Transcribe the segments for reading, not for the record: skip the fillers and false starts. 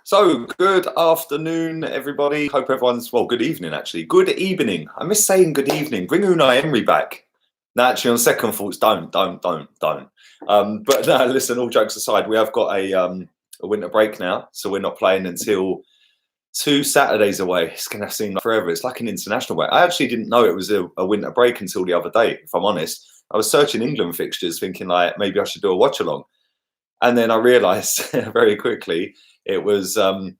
So, good afternoon, everybody. Hope everyone's, well, good evening, actually. Good evening. I miss saying good evening. Bring Unai Emery back. No, actually, on second thoughts, don't. But no, listen, all jokes aside, we have got a winter break now. So we're not playing until 2 Saturdays away. It's going to seem like forever. It's like an international break. I actually didn't know it was a winter break until the other day, if I'm honest. I was searching England fixtures thinking like, maybe I should do a watch along. And then I realised very quickly it was a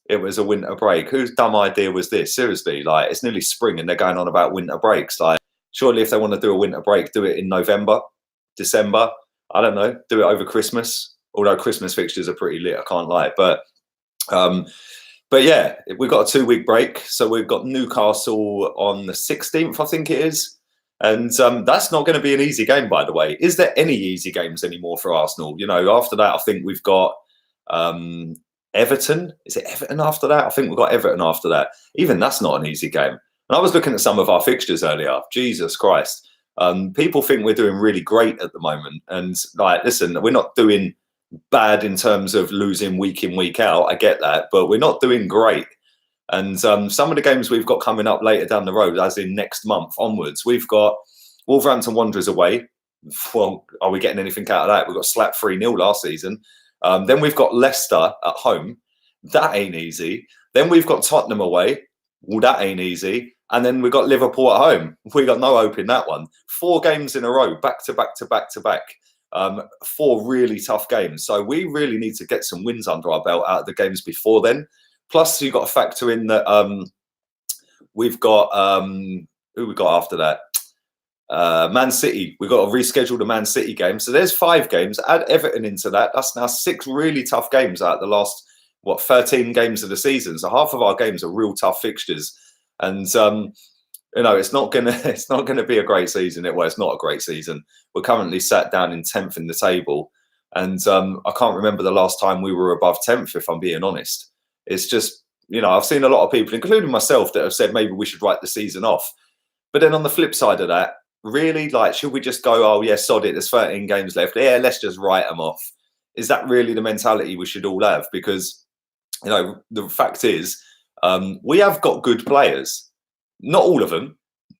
winter break. Whose dumb idea was this? Seriously, like it's nearly spring and they're going on about winter breaks. Like, surely if they want to do a winter break, do it in November, December. I don't know. Do it over Christmas. Although Christmas fixtures are pretty lit, I can't lie. But yeah, we've got a 2-week break. So we've got Newcastle on the 16th, I think it is. And that's not going to be an easy game, by the way. Is there any easy games anymore for Arsenal? You know, after that, I think we've got Everton. Is it Everton after that? I think we've got Everton after that. Even that's not an easy game. And I was looking at some of our fixtures earlier. Jesus Christ. People think we're doing really great at the moment. And like, listen, we're not doing bad in terms of losing week in, week out. I get that. But we're not doing great. And some of the games we've got coming up later down the road, as in next month onwards, we've got Wolverhampton Wanderers away. Well, are we getting anything out of that? We've got slapped 3-0 last season. Then we've got Leicester at home. That ain't easy. Then we've got Tottenham away. Well, that ain't easy. And then we've got Liverpool at home. We got no hope in that one. 4 games in a row, back to back to back to back. 4 really tough games. So we really need to get some wins under our belt out of the games before then. Plus, you've got to factor in that we've got who we got after that? Man City. We've got to reschedule the Man City game. So there's 5 games. Add Everton into that. That's now 6 really tough games out of the last 13 games of the season. So half of our games are real tough fixtures. And you know, it's not gonna be a great season. Well, it's not a great season. We're currently sat down in 10th in the table, and I can't remember the last time we were above 10th. If I'm being honest. It's just, you know, I've seen a lot of people, including myself, that have said maybe we should write the season off. But then on the flip side of that, really, like, should we just go, oh, yeah, sod it, there's 13 games left. Yeah, let's just write them off. Is that really the mentality we should all have? Because, you know, the fact is, we have got good players. Not all of them,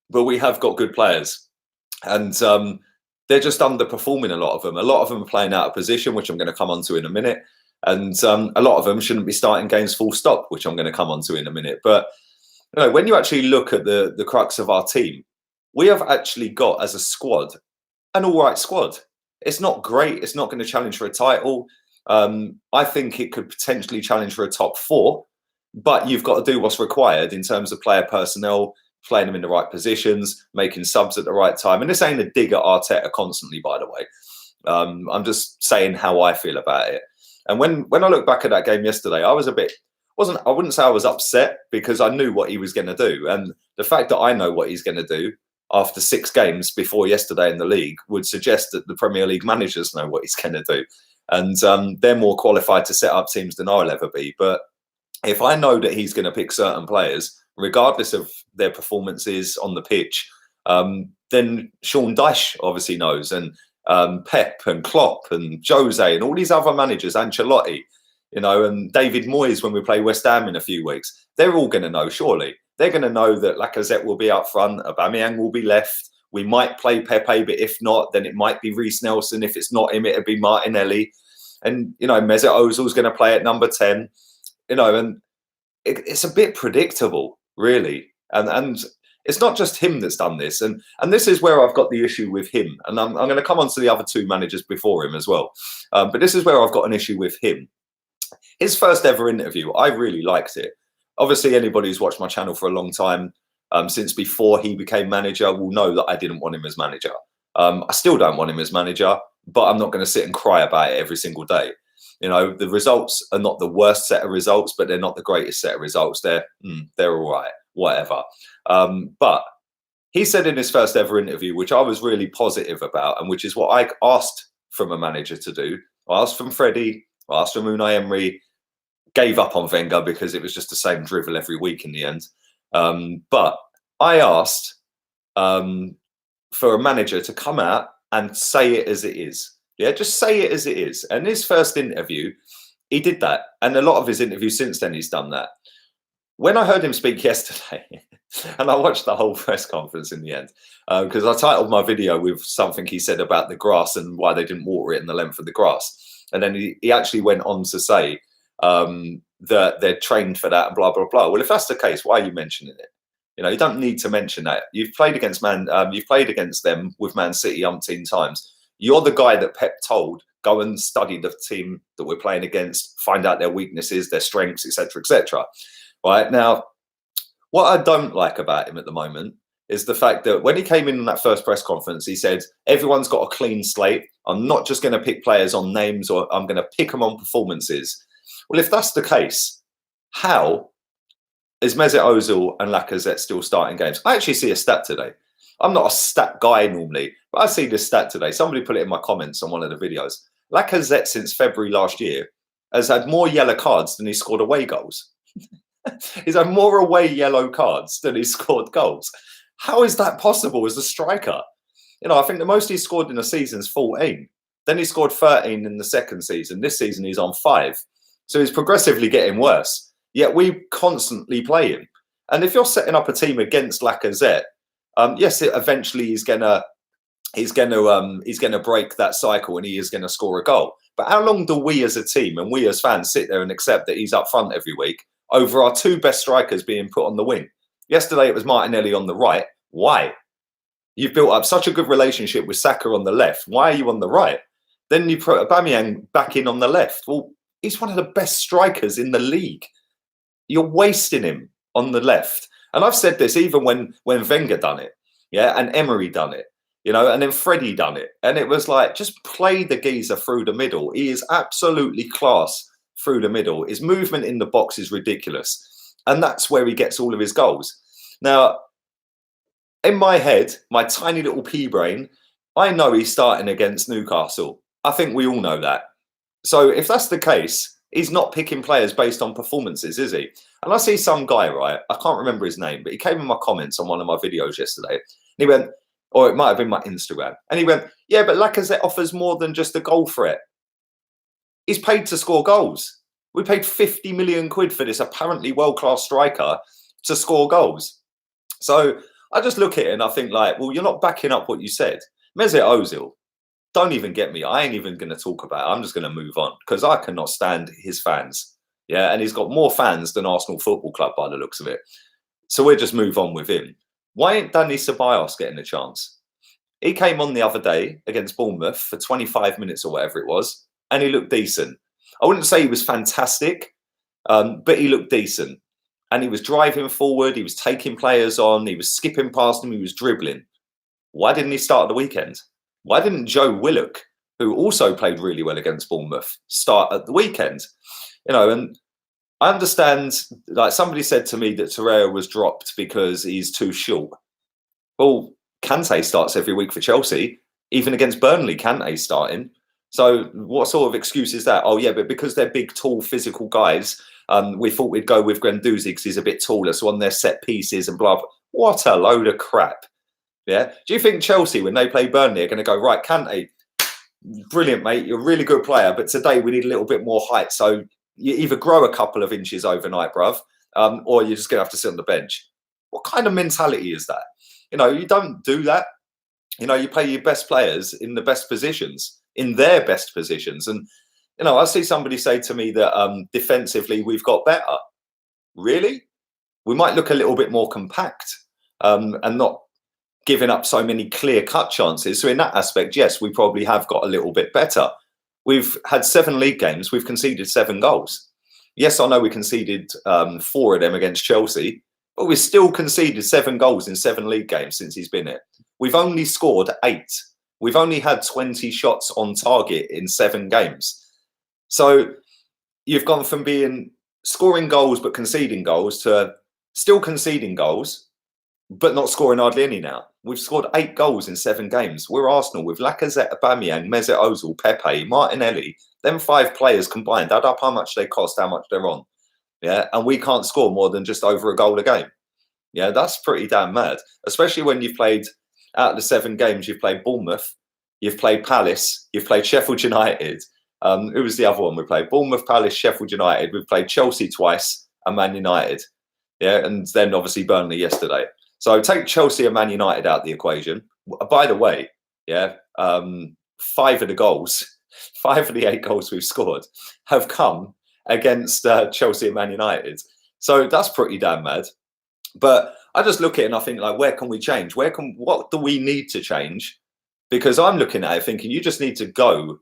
but we have got good players. And they're just underperforming, a lot of them. A lot of them are playing out of position, which I'm going to come on to in a minute. And a lot of them shouldn't be starting games full stop, which I'm going to come on to in a minute. But you know, when you actually look at the crux of our team, we have actually got, as a squad, an all right squad. It's not great. It's not going to challenge for a title. I think it could potentially challenge for a top 4. But you've got to do what's required in terms of player personnel, playing them in the right positions, making subs at the right time. And this ain't a dig at Arteta constantly, by the way. I'm just saying how I feel about it. And when I look back at that game yesterday, I was I wouldn't say I was upset, because I knew what he was going to do. And the fact that I know what he's going to do after 6 games before yesterday in the league would suggest that the Premier League managers know what he's going to do. And they're more qualified to set up teams than I'll ever be. But if I know that he's going to pick certain players, regardless of their performances on the pitch, then Sean Dyche obviously knows. And Pep and Klopp and Jose and all these other managers, Ancelotti, you know, and David Moyes when we play West Ham in a few weeks, they're all going to know, surely. They're going to know that Lacazette will be up front, Aubameyang will be left. We might play Pepe, but if not, then it might be Reece Nelson. If it's not him, it'll be Martinelli. And, you know, Mesut Ozil's going to play at number 10, you know, and it's a bit predictable, really. And it's not just him that's done this. And this is where I've got the issue with him. And I'm going to come on to the other 2 managers before him as well. But this is where I've got an issue with him. His first ever interview, I really liked it. Obviously, anybody who's watched my channel for a long time, since before he became manager, will know that I didn't want him as manager. I still don't want him as manager, but I'm not going to sit and cry about it every single day. You know, the results are not the worst set of results, but they're not the greatest set of results. They're all right, whatever. But he said in his first ever interview, which I was really positive about, and which is what I asked from a manager to do. I asked from Freddie, I asked from Unai Emery, gave up on Wenger because it was just the same drivel every week in the end. But I asked for a manager to come out and say it as it is. Yeah, just say it as it is. And his first interview, He did that. And a lot of his interviews since then, he's done that. When I heard him speak yesterday, and I watched the whole press conference in the end, because I titled my video with something he said about the grass and why they didn't water it and the length of the grass. And then he actually went on to say that they're trained for that and blah, blah, blah. Well, if that's the case, why are you mentioning it? You know, you don't need to mention that. You've played against them with Man City umpteen times. You're the guy that Pep told, go and study the team that we're playing against, find out their weaknesses, their strengths, etc., etc. Right now, what I don't like about him at the moment is the fact that when he came in that first press conference, he said, everyone's got a clean slate. I'm not just going to pick players on names, or I'm going to pick them on performances. Well, if that's the case, how is Mesut Ozil and Lacazette still starting games? I actually see a stat today. I'm not a stat guy normally, but I see this stat today. Somebody put it in my comments on one of the videos. Lacazette, since February last year, has had more yellow cards than he scored away goals. He's had more away yellow cards than he scored goals. How is that possible as a striker? You know, I think the most he scored in a season is 14. Then he scored 13 in the second season. This season he's on 5. So he's progressively getting worse. Yet we constantly play him. And if you're setting up a team against Lacazette, yes, eventually he's gonna break that cycle and he is gonna score a goal. But how long do we as a team and we as fans sit there and accept that he's up front every week over our 2 best strikers being put on the wing? Yesterday it was Martinelli on the right. Why? You've built up such a good relationship with Saka on the left. Why are you on the right? Then you put Aubameyang back in on the left. Well, he's one of the best strikers in the league. You're wasting him on the left. And I've said this even when Wenger done it, yeah, and Emery done it, you know, and then Freddie done it. And it was like, just play the geezer through the middle. He is absolutely class through the middle. His movement in the box is ridiculous. And that's where he gets all of his goals. Now, in my head, my tiny little pea brain, I know he's starting against Newcastle. I think we all know that. So if that's the case, he's not picking players based on performances, is he? And I see some guy, right? I can't remember his name, but he came in my comments on one of my videos yesterday. And he went, or it might have been my Instagram. And he went, yeah, but Lacazette offers more than just a goal threat. He's paid to score goals. We paid 50 million quid for this apparently world-class striker to score goals. So I just look at it and I think like, well, you're not backing up what you said. Mesut Ozil, don't even get me. I ain't even going to talk about it. I'm just going to move on because I cannot stand his fans. Yeah, and he's got more fans than Arsenal Football Club by the looks of it. So we'll just move on with him. Why ain't Dani Ceballos getting a chance? He came on the other day against Bournemouth for 25 minutes or whatever it was, and he looked decent. I wouldn't say he was fantastic, but he looked decent. And he was driving forward. He was taking players on. He was skipping past them. He was dribbling. Why didn't he start at the weekend? Why didn't Joe Willock, who also played really well against Bournemouth, start at the weekend? You know, and I understand, like somebody said to me that Torreira was dropped because he's too short. Well, Kante starts every week for Chelsea. Even against Burnley, Kante's starting. So what sort of excuse is that? Oh, yeah, but because they're big, tall, physical guys, we thought we'd go with Guendouzi because he's a bit taller, so on their set pieces and blah, blah. What a load of crap. Yeah. Do you think Chelsea, when they play Burnley, are going to go, right, Kante, brilliant, mate, you're a really good player, but today we need a little bit more height. So you either grow a couple of inches overnight, bruv, or you're just going to have to sit on the bench. What kind of mentality is that? You know, you don't do that. You know, you play your best players in the best positions, in their best positions. And, you know, I see somebody say to me that defensively we've got better. Really? We might look a little bit more compact and not giving up so many clear-cut chances. So in that aspect, yes, we probably have got a little bit better. We've had 7 league games. We've conceded 7 goals. Yes, I know we conceded 4 of them against Chelsea, but we've still conceded 7 goals in 7 league games since he's been here. We've only scored 8. We've only had 20 shots on target in 7 games. So you've gone from being scoring goals but conceding goals to still conceding goals but not scoring hardly any now. We've scored 8 goals in 7 games. We're Arsenal with Lacazette, Aubameyang, Mesut Ozil, Pepe, Martinelli. Them 5 players combined, add up how much they cost, how much they're on. Yeah, and we can't score more than just over a goal a game. Yeah, that's pretty damn mad. Especially when you've played, out of the 7 games, you've played Bournemouth, you've played Palace, you've played Sheffield United, Who was the other one we played? Bournemouth, Palace, Sheffield United. We've played Chelsea twice and Man United. Yeah, and then obviously Burnley yesterday. So take Chelsea and Man United out of the equation. By the way, yeah, 5 of the goals, 5 of the 8 goals we've scored have come against Chelsea and Man United. So that's pretty damn mad. But I just look at it and I think, like, where can we change? What do we need to change? Because I'm looking at it thinking you just need to go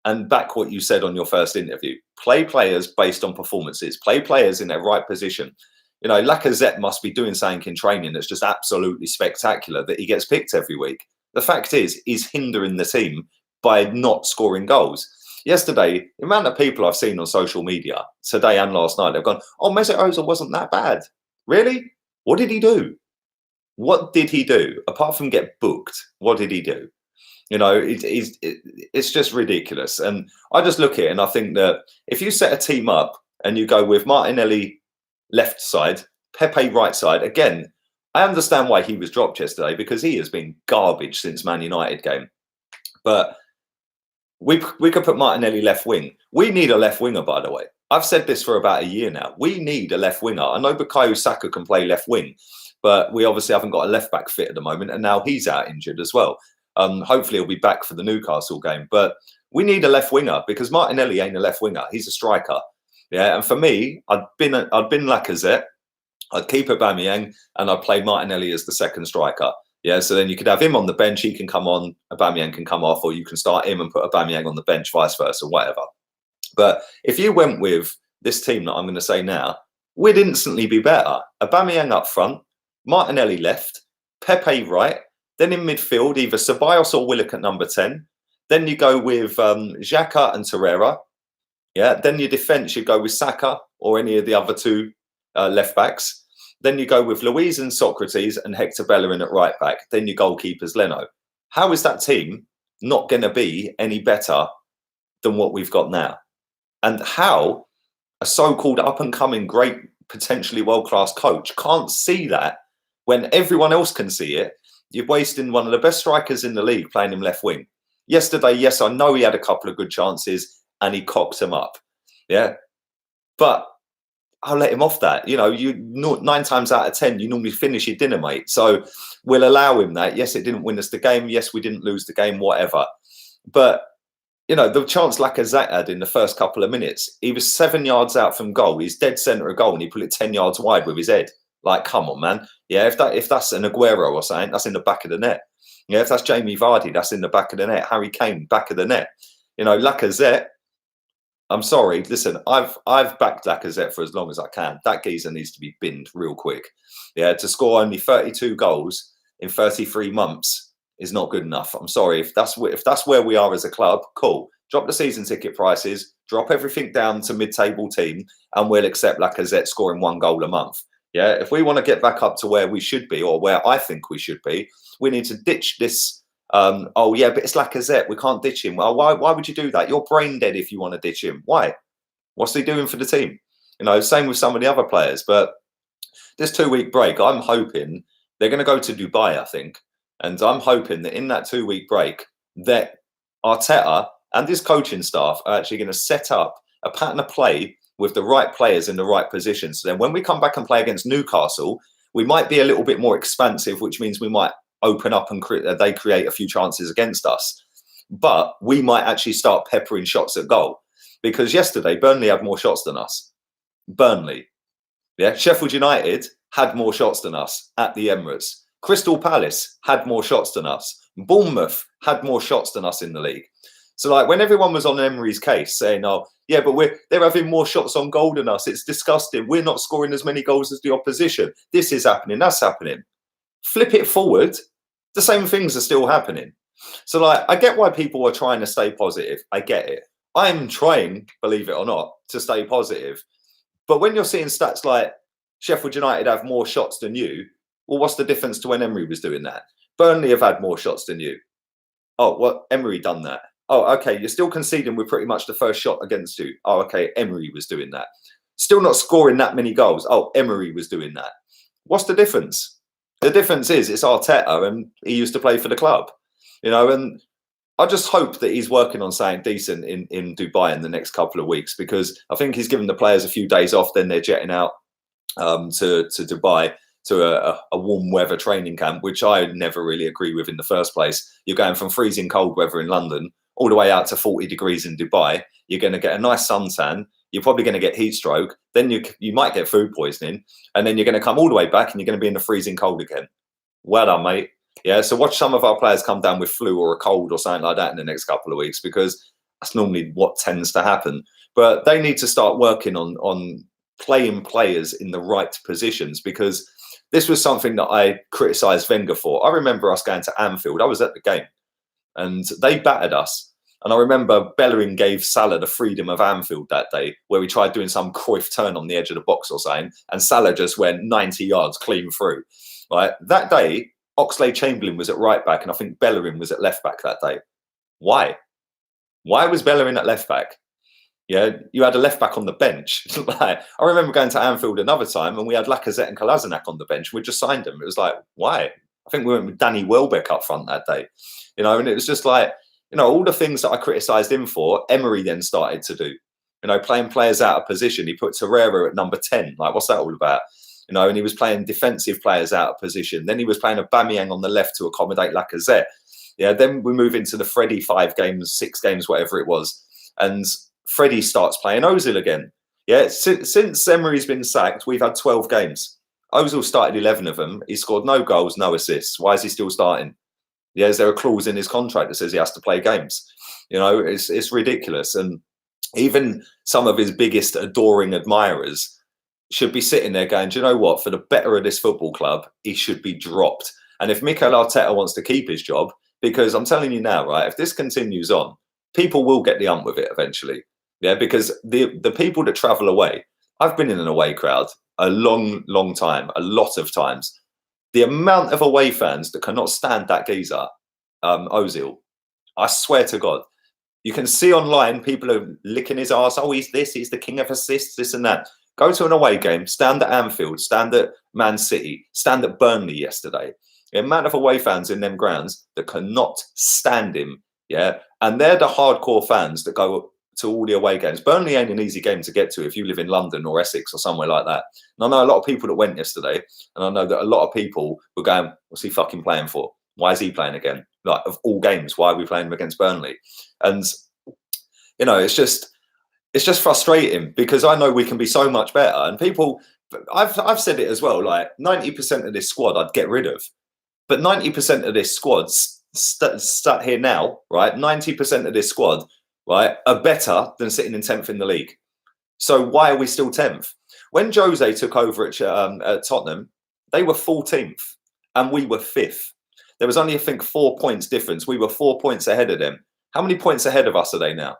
and back what you said on your first interview. Play players based on performances. Play players in their right position. You know, Lacazette must be doing something in training that's just absolutely spectacular that he gets picked every week. The fact is, he's hindering the team by not scoring goals. Yesterday, the amount of people I've seen on social media today and last night, they've gone, oh, Mesut Ozil wasn't that bad. Really? What did he do? What did he do? Apart from get booked, what did he do? You know, it's just ridiculous. And I just look at it and I think that if you set a team up and you go with Martinelli left side, Pepe right side, again, I understand why he was dropped yesterday because he has been garbage since Man United game. But we could put Martinelli left wing. We need a left winger, by the way. I've said this for about a year now. We need a left winger. I know Bukayo Saka can play left wing, but we obviously haven't got a left back fit at the moment, and now he's out injured as well. Hopefully he'll be back for the Newcastle game. But we need a left winger because Martinelli ain't a left winger. He's a striker. Yeah, and for me, I'd been Lacazette. I'd keep Aubameyang and I'd play Martinelli as the second striker. Yeah, so then you could have him on the bench. He can come on, Aubameyang can come off, or you can start him and put Aubameyang on the bench, vice versa, whatever. But if you went with this team that I'm going to say now, we'd instantly be better. Aubameyang up front, Martinelli left, Pepe right. Then in midfield, either Ceballos or Willock at number 10. Then you go with Xhaka and Torreira. Yeah. Then your defence, you go with Saka or any of the other 2 left backs. Then you go with Luiz and Socrates and Hector Bellerin at right back. Then your goalkeeper's Leno. How is that team not going to be any better than what we've got now? And how a so-called up-and-coming, great, potentially world-class coach can't see that when everyone else can see it? You're wasting one of the best strikers in the league playing him left wing. Yesterday, yes, I know he had a couple of good chances and he cocked them up. Yeah. But I'll let him off that. You know, 9 times out of 10, you normally finish your dinner, mate. So we'll allow him that. Yes, it didn't win us the game. Yes, we didn't lose the game, whatever. But, you know, the chance Lacazette had in the first couple of minutes, he was 7 yards out from goal. He's dead centre of goal and he put it 10 yards wide with his head. Like, come on, man. Yeah, if that's an Aguero or something, that's in the back of the net. Yeah, if that's Jamie Vardy, that's in the back of the net. Harry Kane, back of the net. You know, Lacazette, I'm sorry. Listen, I've backed Lacazette for as long as I can. That geezer needs to be binned real quick. Yeah, to score only 32 goals in 33 months is not good enough. I'm sorry. If that's where we are as a club, cool. Drop the season ticket prices, drop everything down to mid-table team, and we'll accept Lacazette scoring 1 goal a month. Yeah, if we want to get back up to where we should be, or where I think we should be, we need to ditch this. Oh yeah, but it's Lacazette. We can't ditch him. Well, why would you do that? You're brain dead if you want to ditch him. Why? What's he doing for the team? You know, same with some of the other players. But this 2-week break, I'm hoping they're going to go to Dubai, I think. And I'm hoping that in that 2-week break, that Arteta and his coaching staff are actually going to set up a pattern of play with the right players in the right positions. So then when we come back and play against Newcastle, we might be a little bit more expansive, which means we might open up and they create a few chances against us. But we might actually start peppering shots at goal. Because yesterday, Burnley had more shots than us. Burnley. Yeah, Sheffield United had more shots than us at the Emirates. Crystal Palace had more shots than us. Bournemouth had more shots than us in the league. So, like, when everyone was on Emery's case saying, oh, yeah, but they're having more shots on goal than us. It's disgusting. We're not scoring as many goals as the opposition. This is happening. That's happening. Flip it forward. The same things are still happening. So, like, I get why people are trying to stay positive. I get it. I'm trying, believe it or not, to stay positive. But when you're seeing stats like Sheffield United have more shots than you, well, what's the difference to when Emery was doing that? Burnley have had more shots than you. Oh, well, Emery done that. Oh, okay, you're still conceding with pretty much the first shot against you. Oh, okay, Emery was doing that. Still not scoring that many goals. Oh, Emery was doing that. What's the difference? The difference is it's Arteta and he used to play for the club. You know, and I just hope that he's working on something decent in Dubai in the next couple of weeks, because I think he's given the players a few days off. Then they're jetting out to Dubai to a warm weather training camp, which I never really agree with in the first place. You're going from freezing cold weather in London all the way out to 40 degrees in Dubai. You're going to get a nice suntan. You're probably going to get heat stroke. Then you might get food poisoning, and then you're going to come all the way back and you're going to be in the freezing cold again. Well done, mate. Yeah, so watch some of our players come down with flu or a cold or something like that in the next couple of weeks, because that's normally what tends to happen. But they need to start working on playing players in the right positions, because this was something that I criticised Wenger for. I remember us going to Anfield. I was at the game and they battered us. And I remember Bellerin gave Salah the freedom of Anfield that day, where he tried doing some Cruyff turn on the edge of the box or something, and Salah just went 90 yards clean through. Right? That day, Oxlade-Chamberlain was at right back, and I think Bellerin was at left back that day. Why? Why was Bellerin at left back? Yeah, you had a left back on the bench. I remember going to Anfield another time, and we had Lacazette and Kolasinac on the bench. We just signed them. It was like, why? I think we went with Danny Welbeck up front that day. And it was just like, all the things that I criticised him for, Emery then started to do. Playing players out of position. He put Torreira at number 10. Like, what's that all about? And he was playing defensive players out of position. Then he was playing Aubameyang on the left to accommodate Lacazette. Yeah, then we move into the Freddie 5 games, 6 games, whatever it was. And Freddie starts playing Ozil again. Yeah, since Emery's been sacked, we've had 12 games. Ozil started 11 of them. He scored no goals, no assists. Why is he still starting? Yeah, is there a clause in his contract that says he has to play games? It's ridiculous. And even some of his biggest adoring admirers should be sitting there going, do you know what? For the better of this football club, he should be dropped. And if Mikel Arteta wants to keep his job, because I'm telling you now, right, if this continues on, people will get the ump with it eventually. Yeah, because the people that travel away, I've been in an away crowd a long, long time, a lot of times. The amount of away fans that cannot stand that geezer, Ozil, I swear to God, you can see online people are licking his arse. Oh, he's the king of assists, this and that. Go to an away game, stand at Anfield, stand at Man City, stand at Burnley yesterday. The amount of away fans in them grounds that cannot stand him, yeah? And they're the hardcore fans that go to all the away games. Burnley ain't an easy game to get to if you live in London or Essex or somewhere like that. And I know a lot of people that went yesterday, and I know that a lot of people were going, what's he fucking playing for? Why is he playing again? Like, of all games, why are we playing him against Burnley? And, it's just frustrating, because I know we can be so much better. And people, I've said it as well, like 90% of this squad I'd get rid of. But 90% of this squad sat here now, right? 90% of this squad, right, are better than sitting in 10th in the league. So why are we still 10th? When Jose took over at Tottenham, they were 14th and we were 5th. There was only, I think, 4 points difference. We were 4 points ahead of them. How many points ahead of us are they now?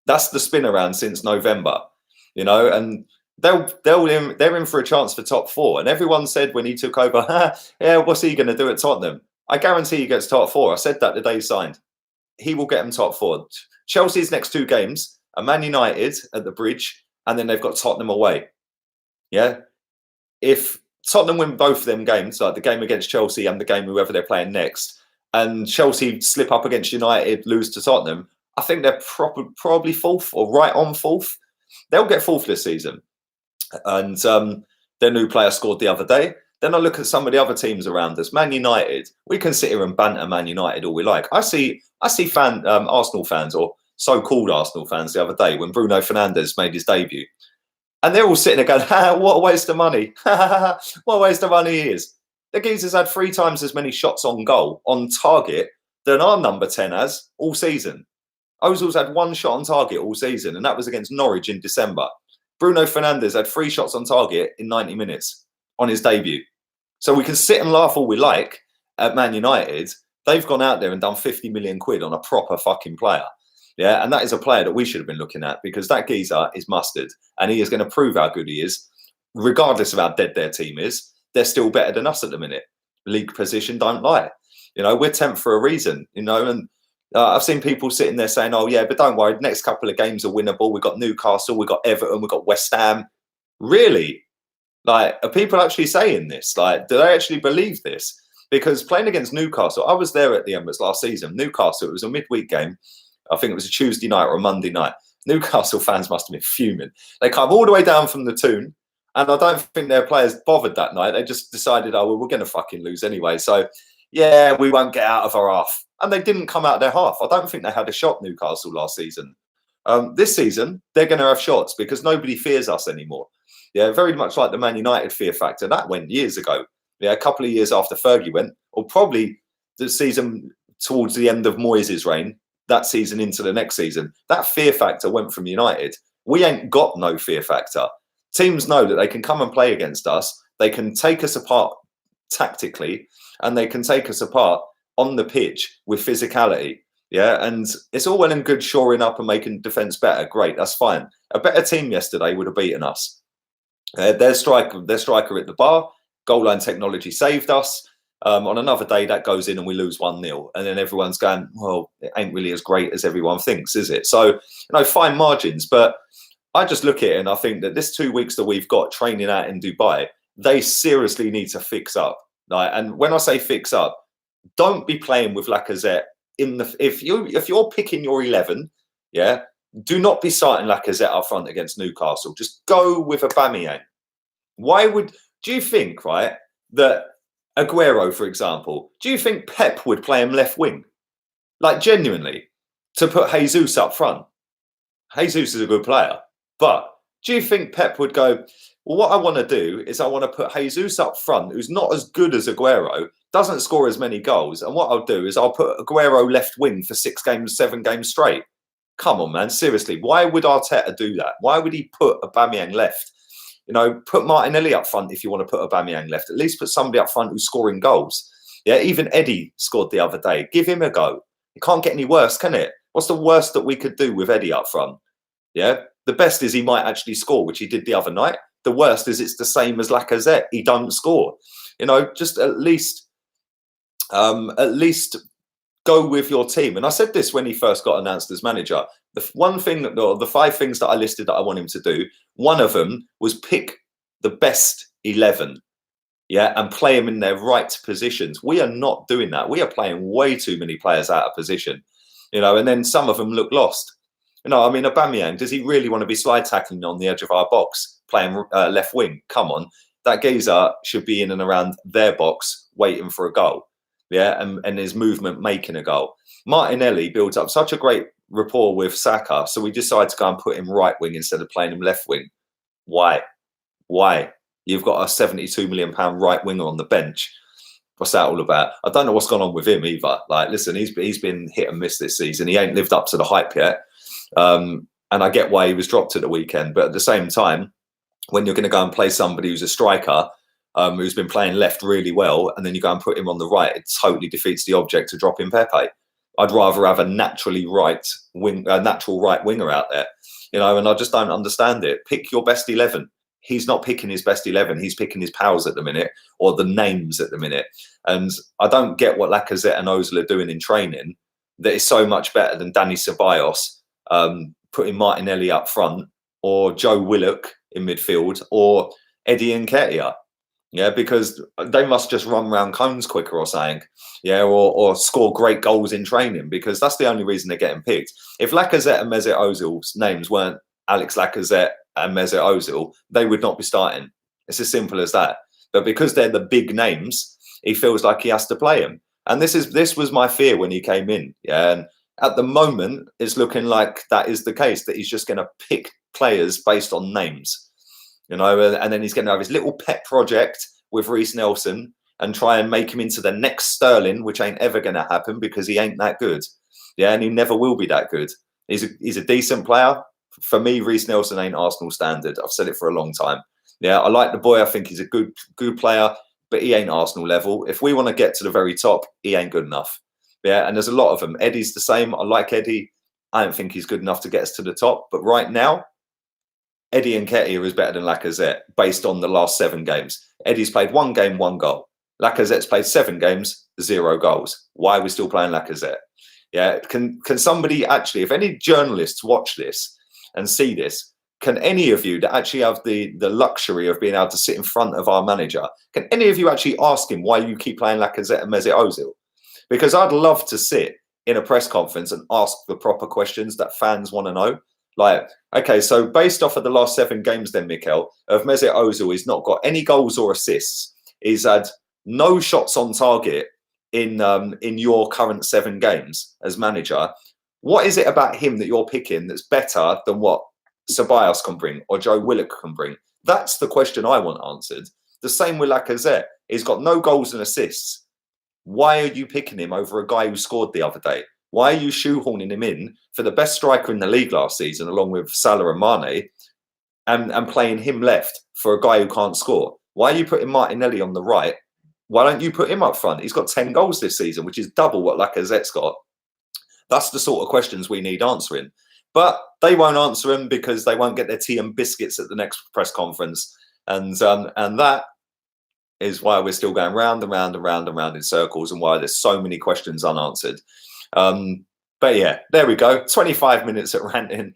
That's the spin around since November, and they're in for a chance for top 4. And everyone said when he took over, yeah, what's he going to do at Tottenham? I guarantee he gets top 4. I said that the day he signed. He will get them top 4. Chelsea's next 2 games are Man United at the Bridge, and then they've got Tottenham away. Yeah. If Tottenham win both of them games, like the game against Chelsea and the game whoever they're playing next, and Chelsea slip up against United, lose to Tottenham, I think they're probably 4th or right on 4th. They'll get 4th this season. And their new player scored the other day. Then I look at some of the other teams around us. Man United, we can sit here and banter Man United all we like. I see Arsenal fans, or so-called Arsenal fans, the other day when Bruno Fernandes made his debut. And they're all sitting there going, what a waste of money. What a waste of money he is. The geezer's had 3 times as many shots on goal, on target, than our number 10 has all season. Ozil's had 1 shot on target all season, and that was against Norwich in December. Bruno Fernandes had 3 shots on target in 90 minutes on his debut. So we can sit and laugh all we like at Man United. They've gone out there and done 50 million quid on a proper fucking player. Yeah, and that is a player that we should have been looking at, because that geezer is mustard, and he is going to prove how good he is. Regardless of how dead their team is, they're still better than us at the minute. League position don't lie. We're 10th for a reason, and I've seen people sitting there saying, oh, yeah, but don't worry, the next couple of games are winnable. We've got Newcastle, we've got Everton, we've got West Ham. Really? Like, are people actually saying this? Like, do they actually believe this? because playing against Newcastle, I was there at the Emirates last season. Newcastle, it was a midweek game. I think it was a Tuesday night or a Monday night. Newcastle fans must have been fuming. They come all the way down from the Toon, and I don't think their players bothered that night. They just decided, oh, well, we're going to fucking lose anyway. So, yeah, we won't get out of our half. And they didn't come out of their half. I don't think they had a shot, Newcastle, last season. This season, they're going to have shots because nobody fears us anymore. Yeah, very much like the Man United fear factor. That went years ago. Yeah, a couple of years after Fergie went, or probably the season towards the end of Moyes' reign, that season into the next season. That fear factor went from United. We ain't got no fear factor. Teams know that they can come and play against us. They can take us apart tactically, and they can take us apart on the pitch with physicality. Yeah, and it's all well and good shoring up and making defence better. Great, that's fine. A better team yesterday would have beaten us. Their striker at the bar, goal line technology saved us. On another day, that goes in and we lose 1-0. And then everyone's going, well, it ain't really as great as everyone thinks, is it? So, fine margins. But I just look at it and I think that this 2 weeks that we've got training out in Dubai, they seriously need to fix up. And when I say fix up, don't be playing with Lacazette if you're picking your 11, yeah, do not be starting Lacazette up front against Newcastle. Just go with Aubameyang. Do you think, right, that Aguero, for example, do you think Pep would play him left wing? Like, genuinely, to put Jesus up front? Jesus is a good player. But do you think Pep would go, well, what I want to do is I want to put Jesus up front, who's not as good as Aguero, doesn't score as many goals. And what I'll do is I'll put Aguero left wing for 6 games, 7 games straight. Come on, man. Seriously. Why would Arteta do that? Why would he put Aubameyang left? Put Martinelli up front if you want to put Aubameyang left. At least put somebody up front who's scoring goals. Yeah, even Eddie scored the other day. Give him a go. It can't get any worse, can it? What's the worst that we could do with Eddie up front? Yeah, the best is he might actually score, which he did the other night. The worst is it's the same as Lacazette. He don't score. Just at least go with your team. And I said this when he first got announced as manager. The 5 things that I listed that I want him to do, one of them was pick the best 11, yeah, and play them in their right positions. We are not doing that. We are playing way too many players out of position, and then some of them look lost. Aubameyang, does he really want to be slide tackling on the edge of our box, playing left wing? Come on. That geezer should be in and around their box waiting for a goal. Yeah, and his movement making a goal. Martinelli builds up such a great rapport with Saka, so we decided to go and put him right wing instead of playing him left wing. Why? You've got a £72 million right winger on the bench. What's that all about? I don't know what's gone on with him either. Like, listen, he's been hit and miss this season. He ain't lived up to the hype yet. And I get why he was dropped at the weekend. But at the same time, when you're going to go and play somebody who's a striker, who's been playing left really well, and then you go and put him on the right, it totally defeats the object to drop in Pepe. I'd rather have a natural right winger out there, and I just don't understand it. Pick your best 11. He's not picking his best 11. He's picking his pals at the minute, or the names at the minute. And I don't get what Lacazette and Ozil are doing in training that is so much better than Dani Ceballos putting Martinelli up front, or Joe Willock in midfield, or Eddie Nketiah. Yeah, because they must just run round cones quicker or something. Yeah, or score great goals in training, because that's the only reason they're getting picked. If Lacazette and Mesut Ozil's names weren't Alex Lacazette and Mesut Ozil, they would not be starting. It's as simple as that. But because they're the big names, he feels like he has to play them. And this was my fear when he came in. Yeah, and at the moment, it's looking like that is the case, that he's just going to pick players based on names. And then he's going to have his little pet project with Reece Nelson and try and make him into the next Sterling, which ain't ever going to happen because he ain't that good. Yeah, and he never will be that good. He's a decent player. For me, Reece Nelson ain't Arsenal standard. I've said it for a long time. Yeah, I like the boy. I think he's a good player, but he ain't Arsenal level. If we want to get to the very top, he ain't good enough. Yeah, and there's a lot of them. Eddie's the same. I like Eddie. I don't think he's good enough to get us to the top. But right now, Eddie Nketiah is better than Lacazette based on the last 7 games. Eddie's played 1 game, 1 goal. Lacazette's played 7 games, 0 goals. Why are we still playing Lacazette? Yeah, can somebody actually, if any journalists watch this and see this, Can any of you that actually have the luxury of being able to sit in front of our manager, can any of you actually ask him why you keep playing Lacazette and Mesut Ozil? Because I'd love to sit in a press conference and ask the proper questions that fans want to know. Like, okay, so based off of the last 7 games then, Mikel, of Mesut Ozil, he's not got any goals or assists. He's had no shots on target in your current 7 games as manager. What is it about him that you're picking that's better than what Ceballos can bring or Joe Willock can bring? That's the question I want answered. The same with Lacazette. He's got no goals and assists. Why are you picking him over a guy who scored the other day? Why are you shoehorning him in for the best striker in the league last season, along with Salah and Mane, and playing him left for a guy who can't score? Why are you putting Martinelli on the right? Why don't you put him up front? He's got 10 goals this season, which is double what Lacazette's got. That's the sort of questions we need answering. But they won't answer them because they won't get their tea and biscuits at the next press conference. And that is why we're still going round and round and round and round in circles, and why there's so many questions unanswered. But yeah, there we go. 25 minutes at ranting.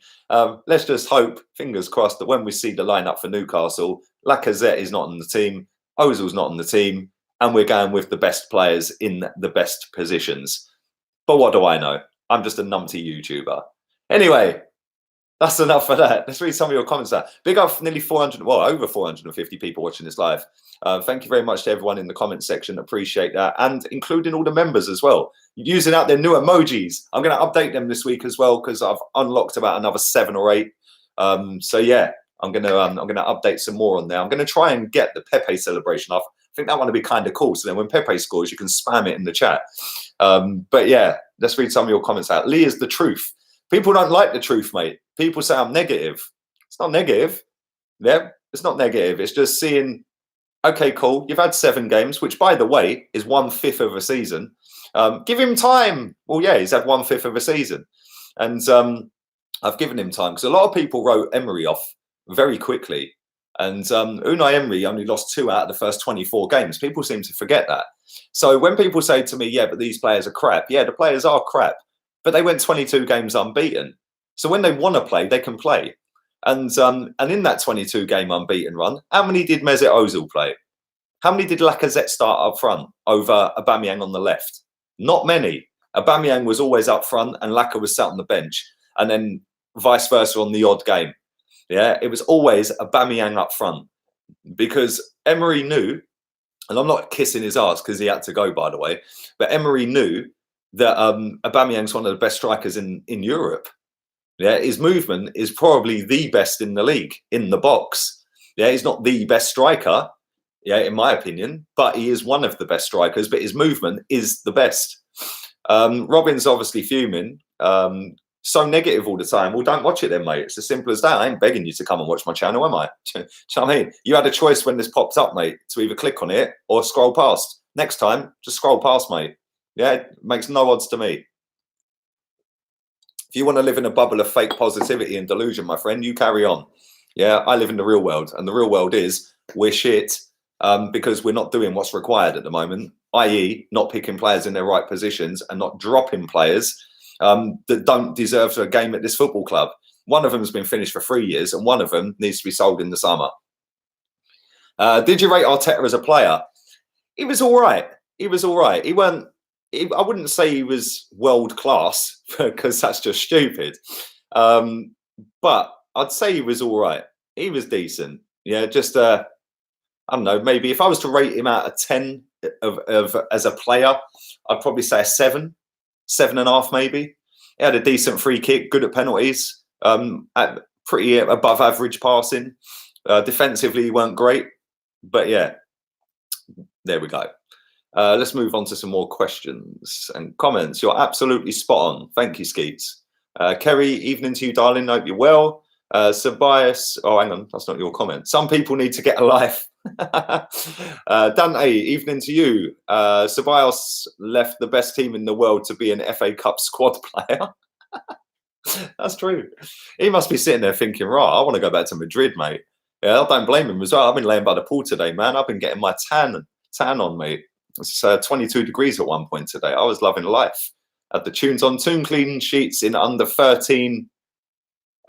Let's just hope, fingers crossed, that when we see the lineup for Newcastle, Lacazette is not on the team, Ozil's not on the team, and we're going with the best players in the best positions. But what do I know? I'm just a numpty YouTuber. Anyway, that's enough for that. Let's read some of your comments there. Big up for nearly 400, well, over 450 people watching this live. Thank you very much to everyone in the comment section. Appreciate that. And including all the members as well. Using out their new emojis. I'm going to update them this week as well, because I've unlocked about another 7 or 8. So yeah, I'm going to update some more on there. I'm going to try and get the Pepe celebration off. I think that one would be kind of cool. So then when Pepe scores, you can spam it in the chat. But yeah, let's read some of your comments out. Lee is the truth. People don't like the truth, mate. People say I'm negative. It's not negative. Yeah, it's not negative. It's just seeing, okay, cool. You've had 7 games, which, by the way, is 1/5 of a season. Give him time. Well, yeah, he's had 1/5 of a season. And I've given him time because a lot of people wrote Emery off very quickly. And Unai Emery only lost 2 out of the first 24 games. People seem to forget that. So when people say to me, yeah, but these players are crap. Yeah, the players are crap. But they went 22 games unbeaten. So when they want to play, they can play. And in that 22-game unbeaten run, how many did Mesut Ozil play? How many did Lacazette start up front over Aubameyang on the left? Not many. Aubameyang was always up front and Laka was sat on the bench. And then vice versa on the odd game. Yeah, it was always Aubameyang up front. Because Emery knew, and I'm not kissing his ass because he had to go, by the way, but Emery knew that Aubameyang's one of the best strikers in Europe. Yeah, his movement is probably the best in the league in the box. Yeah, he's not the best striker, yeah, in my opinion, but he is one of the best strikers. But his movement is the best. Robin's obviously fuming. So negative all the time. Well, don't watch it then, mate. It's as simple as that. I ain't begging you to come and watch my channel, am I? Do you know what I mean? You had a choice when this popped up, mate, to either click on it or scroll past. Next time, just scroll past, mate. Yeah, it makes no odds to me. If you want to live in a bubble of fake positivity and delusion, my friend, you carry on. Yeah, I live in the real world. And the real world is we're shit because we're not doing what's required at the moment, i.e. not picking players in their right positions and not dropping players that don't deserve a game at this football club. One of them has been finished for 3 years and one of them needs to be sold in the summer. Did you rate Arteta as a player? He was all right. He was all right. I wouldn't say he was world class because that's just stupid. But I'd say he was all right. He was decent. Yeah, just I don't know. Maybe if I was to rate him out of 10 as a player, I'd probably say a 7, 7.5 maybe. He had a decent free kick, good at penalties, at pretty above average passing. Defensively, he weren't great, but yeah, there we go. Let's move on to some more questions and comments. You're absolutely spot on. Thank you, Skeets. Kerry, evening to you, darling. Hope you're well. Ceballos, oh, hang on, that's not your comment. Some people need to get a life. Dante, evening to you. Ceballos left the best team in the world to be an FA Cup squad player. That's true. He must be sitting there thinking, right, I want to go back to Madrid, mate. Yeah, I don't blame him as well. I've been laying by the pool today, man. I've been getting my tan on, mate. It's 22 degrees at one point today. I was loving life. Had the tunes on, 2 clean sheets in under 13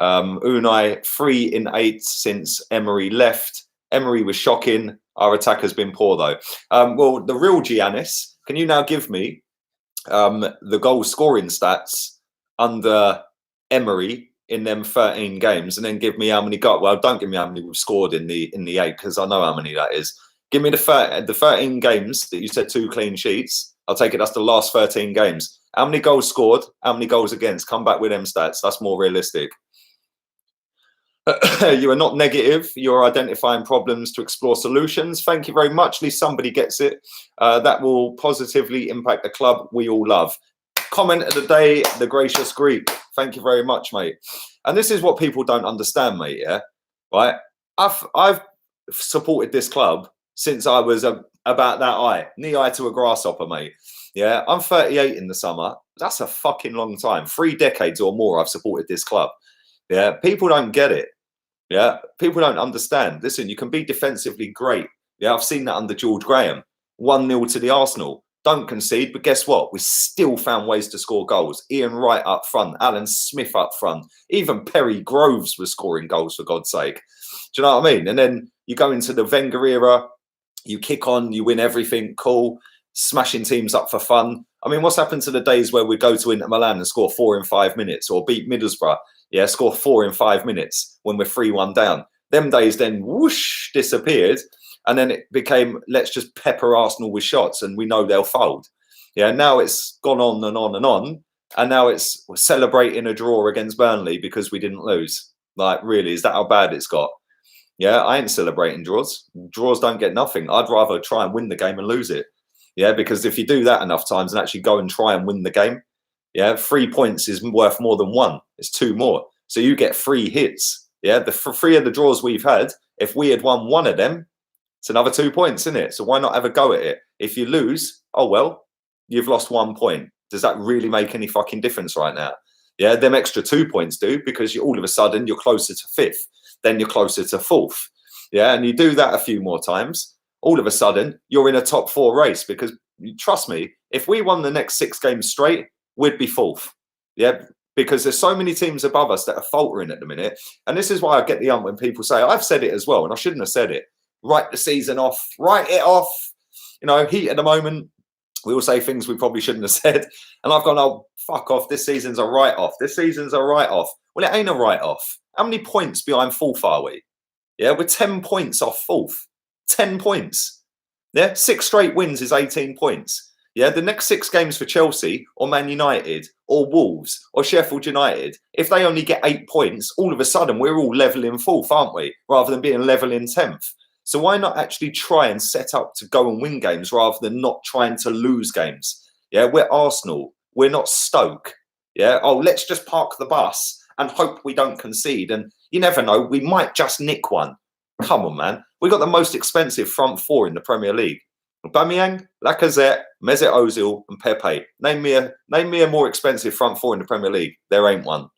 Unai 3 in 8 since Emery left. Emery was shocking. Our attack has been poor though. Well, the real Giannis, can you now give me the goal scoring stats under Emery in them 13 games, and then give me how many got? Well, don't give me how many we've scored in the 8 because I know how many that is. Give me the 13 games that you said 2 clean sheets. I'll take it. That's the last 13 games. How many goals scored? How many goals against? Come back with them stats. That's more realistic. You are not negative. You're identifying problems to explore solutions. Thank you very much. At least somebody gets it. That will positively impact the club we all love. Comment of the day, the gracious Greek. Thank you very much, mate. And this is what people don't understand, mate. Yeah, right. I've supported this club since I was about that high, knee high to a grasshopper, mate. Yeah, I'm 38 in the summer. That's a fucking long time. 3 decades or more I've supported this club. Yeah, people don't get it. Yeah, people don't understand. Listen, you can be defensively great. Yeah, I've seen that under George Graham. 1-0 to the Arsenal. Don't concede, but guess what? We still found ways to score goals. Ian Wright up front, Alan Smith up front. Even Perry Groves was scoring goals, for God's sake. Do you know what I mean? And then you go into the Wenger era, you kick on, you win everything, cool, smashing teams up for fun. I mean, what's happened to the days where we go to Inter Milan and score 4 in 5 minutes, or beat Middlesbrough? Yeah, score 4 in 5 minutes when we're 3-1 down. Them days then whoosh disappeared, and then it became let's just pepper Arsenal with shots, and we know they'll fold. Yeah, now it's gone on and on and on, and now it's celebrating a draw against Burnley because we didn't lose. Like, really, is that how bad it's got? Yeah, I ain't celebrating draws. Draws don't get nothing. I'd rather try and win the game and lose it. Yeah, because if you do that enough times and actually go and try and win the game, yeah, 3 points is worth more than 1. It's 2 more. So you get 3 hits. Yeah, the 3 of the draws we've had, if we had won 1 of them, it's another 2 points, isn't it? So why not have a go at it? If you lose, oh well, you've lost 1 point. Does that really make any fucking difference right now? Yeah, them extra 2 points do, because all of a sudden you're closer to 5th, then you're closer to 4th. Yeah, and you do that a few more times, all of a sudden you're in a top 4 race, because trust me, if we won the next 6 games straight, we'd be 4th. Yeah, because there's so many teams above us that are faltering at the minute. And this is why I get the ump when people say, I've said it as well, and I shouldn't have said it. Write the season off, write it off. You know, heat at the moment, we all say things we probably shouldn't have said. And I've gone, oh, fuck off. This season's a write-off. This season's a write-off. Well, it ain't a write-off. How many points behind 4th are we? Yeah, we're 10 points off 4th. 10 points. Yeah, 6 straight wins is 18 points. Yeah, the next 6 games for Chelsea or Man United or Wolves or Sheffield United, if they only get 8 points, all of a sudden we're all level in 4th, aren't we? Rather than being level in 10th. So why not actually try and set up to go and win games rather than not trying to lose games? Yeah, we're Arsenal. We're not Stoke. Yeah, oh, let's just park the bus and hope we don't concede. And you never know, we might just nick one. Come on, man. We got the most expensive front 4 in the Premier League. Aubameyang, Lacazette, Mesut Ozil, and Pepe. Name me a more expensive front 4 in the Premier League. There ain't one.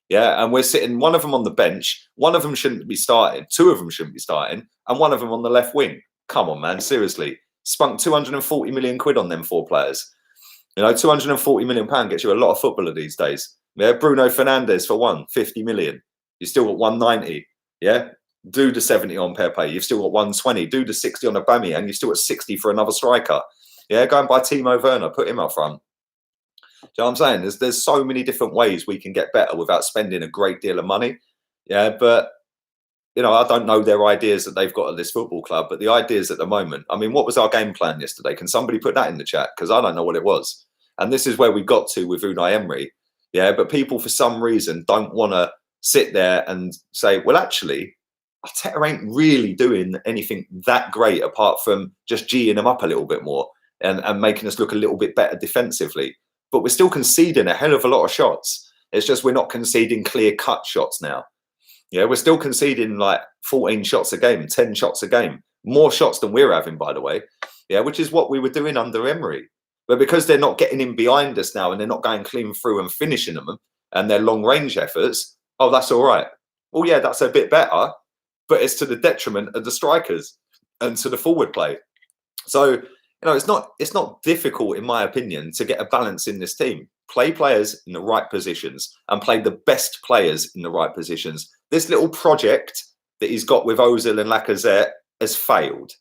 Yeah, and we're sitting one of them on the bench. One of them shouldn't be starting. 2 of them shouldn't be starting, and one of them on the left wing. Come on, man. Seriously, spunk 240 million quid on them 4 players. You know, 240 million pound gets you a lot of footballer these days. Yeah, Bruno Fernandes for 50 million. You still got 190. Yeah. Do the 70 on Pepe, you've still got 120. Do the 60 on Aubameyang, you've still got 60 for another striker. Yeah, go and buy Timo Werner, put him up front. Do you know what I'm saying? There's so many different ways we can get better without spending a great deal of money. Yeah, but you know, I don't know their ideas that they've got at this football club, but the ideas at the moment. I mean, what was our game plan yesterday? Can somebody put that in the chat? Because I don't know what it was. And this is where we got to with Unai Emery. Yeah, but people for some reason don't want to sit there and say, well, actually, Arteta ain't really doing anything that great apart from just G'ing them up a little bit more and making us look a little bit better defensively. But we're still conceding a hell of a lot of shots. It's just we're not conceding clear-cut shots now. Yeah, we're still conceding like 14 shots a game, 10 shots a game. More shots than we're having, by the way. Yeah, which is what we were doing under Emery. But because they're not getting in behind us now and they're not going clean through and finishing them and their long-range efforts, oh, that's all right. Well, yeah, that's a bit better. But it's to the detriment of the strikers and to the forward play. So, you know, it's not difficult, in my opinion, to get a balance in this team. play players in the right positions and play the best players in the right positions. This little project that he's got with Ozil and Lacazette has failed.